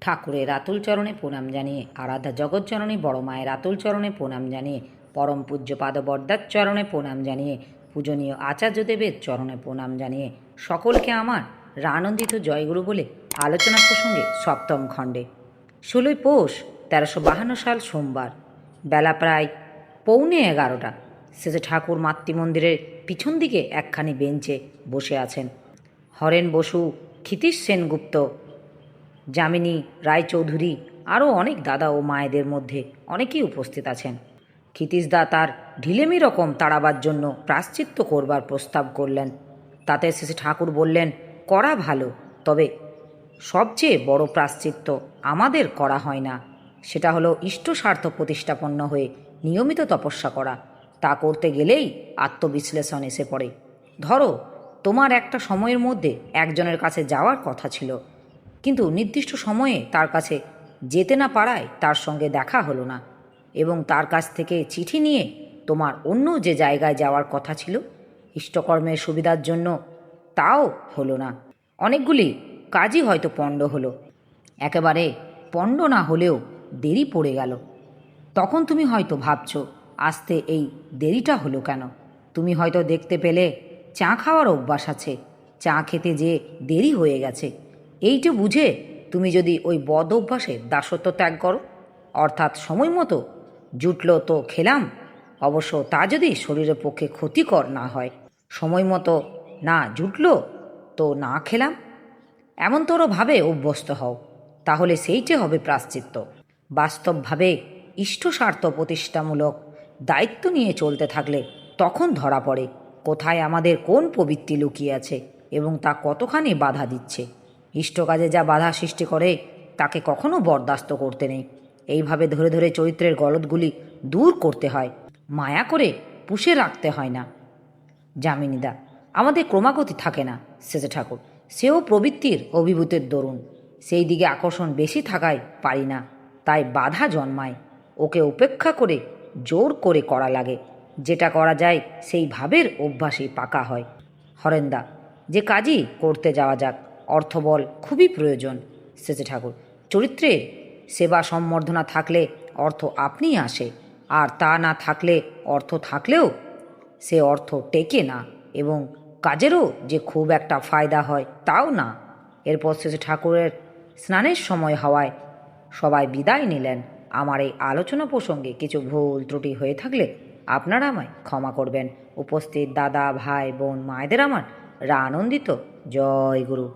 ঠাকুরের আতুল চরণে প্রণাম জানিয়ে, আরাধ্যা জগৎজননী বড় মায়ের আতুল চরণে প্রণাম জানিয়ে, পরম পূজ্য পাদবর্দার চরণে প্রণাম জানিয়ে, পূজনীয় আচার্যদেবের চরণে প্রণাম জানিয়ে সকলকে আমার রানন্দিত জয়গুরু বলে আলোচনা প্রসঙ্গে সপ্তম খণ্ডে 16 পৌষ 1352 সাল সোমবার বেলা প্রায় 11:45 শেষে ঠাকুর মাতৃমন্দিরের পিছন দিকে একখানি বেঞ্চে বসে আছেন। হরেন বসু, ক্ষিতীশ সেনগুপ্ত, যামিনী রায়চৌধুরী আরও অনেক দাদা ও মায়েদের মধ্যে অনেকেই উপস্থিত আছেন। ক্ষিতীশদা তার ঢিলেমি রকম তাড়াবার জন্য প্রায়শ্চিত্ত করবার প্রস্তাব করলেন। তাতে শেষে ঠাকুর বললেন, করা ভালো, তবে সবচেয়ে বড় প্রায়শ্চিত্ত আমাদের করা হয় না, সেটা হলো ইষ্ট স্বার্থ প্রতিষ্ঠাপন্ন হয়ে নিয়মিত তপস্যা করা। তা করতে গেলেই আত্মবিশ্লেষণ এসে পড়ে। ধরো, তোমার একটা সময়ের মধ্যে একজনের কাছে যাওয়ার কথা ছিল, কিন্তু নির্দিষ্ট সময়ে তার কাছে যেতে না পারায় তার সঙ্গে দেখা হলো না, এবং তার কাছ থেকে চিঠি নিয়ে তোমার অন্য যে জায়গায় যাওয়ার কথা ছিল ইষ্টকর্মের সুবিধার জন্য, তাও হলো না। অনেকগুলি কাজই হয়তো পণ্ড হলো, একেবারে পণ্ড না হলেও দেরি পড়ে গেল। তখন তুমি হয়তো ভাবছো, আসতে এই দেরিটা হলো কেন? তুমি হয়তো দেখতে পেলে চা খাওয়ার অভ্যাস আছে, চা খেতে যে দেরি হয়ে গেছে। এইটা বুঝে তুমি যদি ওই বদ অভ্যাসের দাসত্ব ত্যাগ করো, অর্থাৎ সময় মতো জুটলো তো খেলাম, অবশ্য তা যদি শরীরের পক্ষে ক্ষতিকর না হয়, সময় মতো না জুটলো তো না খেলাম, এমনতরভাবে অভ্যস্ত হও, তাহলে সেইটে হবে প্রায়শ্চিত্ত। বাস্তবভাবে ইষ্টস্বার্থ প্রতিষ্ঠামূলক দায়িত্ব নিয়ে চলতে থাকলে তখন ধরা পড়ে কোথায় আমাদের কোন প্রবৃত্তি লুকিয়ে আছে এবং তা কতখানি বাধা দিচ্ছে। ইষ্ট কাজে যা বাধা সৃষ্টি করে তাকে কখনো বরদাস্ত করতে নেই। এইভাবে ধরে ধরে চরিত্রের গলদগুলি দূর করতে হয়, মায়া করে পুষে রাখতে হয় না। যামিনীদা, আমাদের ক্রমাগতি থাকে না শেষে ঠাকুর, সেও প্রবৃত্তির অভিভূতের দরুন, সেই দিকে আকর্ষণ বেশি থাকায় পারি না, তাই বাধা জন্মায়। ওকে উপেক্ষা করে জোর করে করা লাগে, যেটা করা যায় সেই ভাবের অভ্যাসই পাকা হয়। হরেন্দা, যে কাজই করতে যাওয়া যাক, অর্থবল খুবই প্রয়োজন শেষে ঠাকুর। চরিত্রের সেবা সম্বর্ধনা থাকলে অর্থ আপনিই আসে, আর তা না থাকলে অর্থ থাকলেও সে অর্থ টেকে না, এবং কাজেরও যে খুব একটা ফায়দা হয় তাও না। এরপর শেষে ঠাকুরের স্নানের সময় হওয়ায় সবাই বিদায় নিলেন। আমার এই আলোচনা প্রসঙ্গে কিছু ভুল ত্রুটি হয়ে থাকলে আপনারা আমায় ক্ষমা করবেন। উপস্থিত দাদা, ভাই, বোন, মায়েদের আমার আনন্দিত জয় গুরু।